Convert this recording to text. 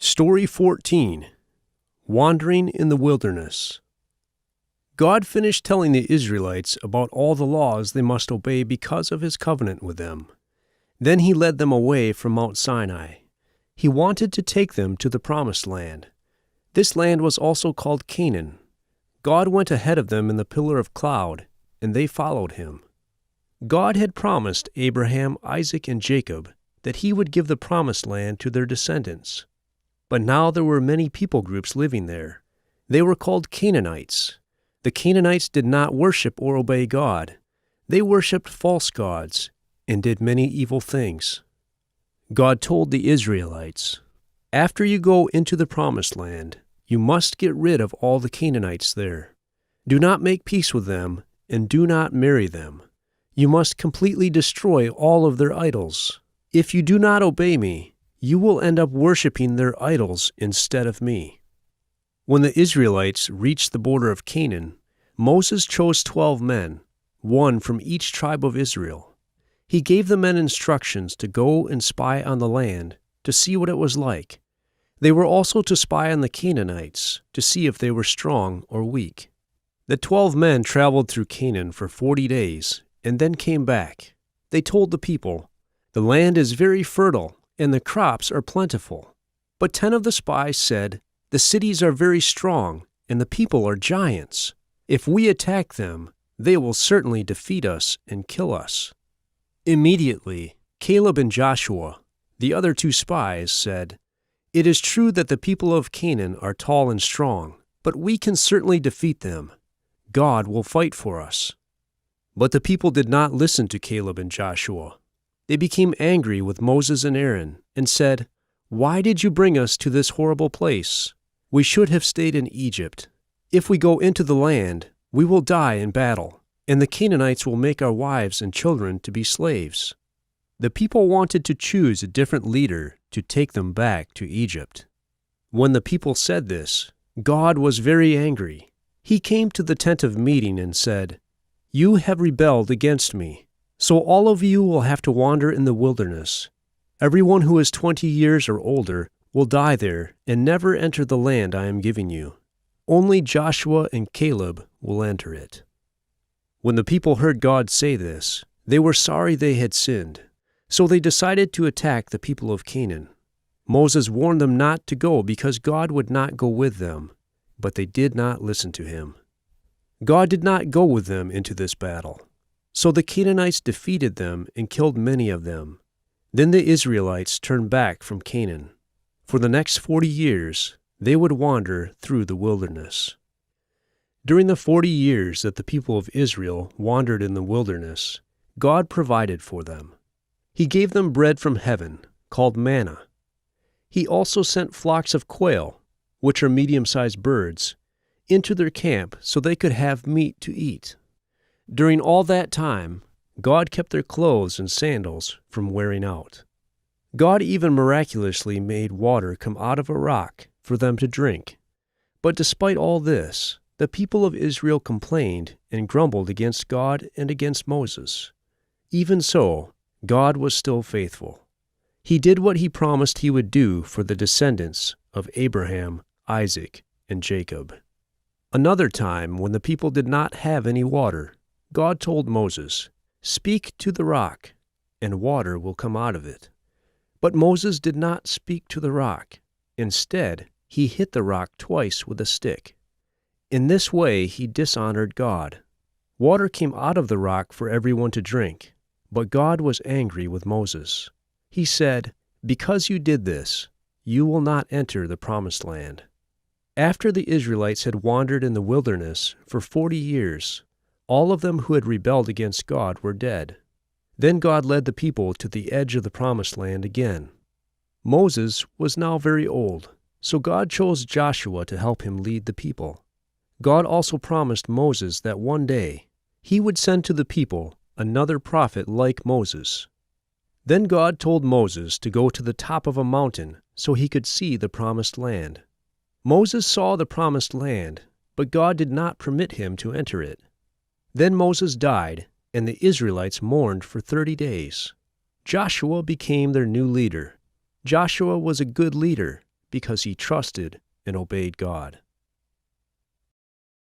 Story 14. Wandering in the Wilderness. God finished telling the Israelites about all the laws they must obey because of his covenant with them. Then he led them away from Mount Sinai. He wanted to take them to the Promised Land. This land was also called Canaan. God went ahead of them in the pillar of cloud, and they followed him. God had promised Abraham, Isaac, and Jacob that he would give the Promised Land to their descendants. But now there were many people groups living there. They were called Canaanites. The Canaanites did not worship or obey God. They worshipped false gods and did many evil things. God told the Israelites, "After you go into the Promised Land, you must get rid of all the Canaanites there. Do not make peace with them, and do not marry them. You must completely destroy all of their idols. If you do not obey me, you will end up worshiping their idols instead of me." When the Israelites reached the border of Canaan, Moses chose 12 men, one from each tribe of Israel. He gave the men instructions to go and spy on the land to see what it was like. They were also to spy on the Canaanites to see if they were strong or weak. The 12 men traveled through Canaan for 40 days and then came back. They told the people, "The land is very fertile and the crops are plentiful." But 10 of the spies said, "The cities are very strong, and the people are giants. If we attack them, they will certainly defeat us and kill us." Immediately, Caleb and Joshua, the other 2 spies, said, "It is true that the people of Canaan are tall and strong, but we can certainly defeat them. God will fight for us." But the people did not listen to Caleb and Joshua. They became angry with Moses and Aaron and said, "Why did you bring us to this horrible place? We should have stayed in Egypt. If we go into the land, we will die in battle, and the Canaanites will make our wives and children to be slaves." The people wanted to choose a different leader to take them back to Egypt. When the people said this, God was very angry. He came to the tent of meeting and said, "You have rebelled against me. So all of you will have to wander in the wilderness. Everyone who is 20 years or older will die there and never enter the land I am giving you. Only Joshua and Caleb will enter it." When the people heard God say this, they were sorry they had sinned. So they decided to attack the people of Canaan. Moses warned them not to go because God would not go with them, but they did not listen to him. God did not go with them into this battle. So the Canaanites defeated them and killed many of them. Then the Israelites turned back from Canaan. For the next 40 years, they would wander through the wilderness. During the 40 years that the people of Israel wandered in the wilderness, God provided for them. He gave them bread from heaven, called manna. He also sent flocks of quail, which are medium-sized birds, into their camp so they could have meat to eat. During all that time, God kept their clothes and sandals from wearing out. God even miraculously made water come out of a rock for them to drink. But despite all this, the people of Israel complained and grumbled against God and against Moses. Even so, God was still faithful. He did what he promised he would do for the descendants of Abraham, Isaac, and Jacob. Another time, when the people did not have any water, God told Moses, "Speak to the rock, and water will come out of it." But Moses did not speak to the rock. Instead, he hit the rock twice with a stick. In this way, he dishonored God. Water came out of the rock for everyone to drink, but God was angry with Moses. He said, "Because you did this, you will not enter the Promised Land." After the Israelites had wandered in the wilderness for 40 years, all of them who had rebelled against God were dead. Then God led the people to the edge of the Promised Land again. Moses was now very old, so God chose Joshua to help him lead the people. God also promised Moses that one day he would send to the people another prophet like Moses. Then God told Moses to go to the top of a mountain so he could see the Promised Land. Moses saw the Promised Land, but God did not permit him to enter it. Then Moses died, and the Israelites mourned for 30 days. Joshua became their new leader. Joshua was a good leader, because he trusted and obeyed God.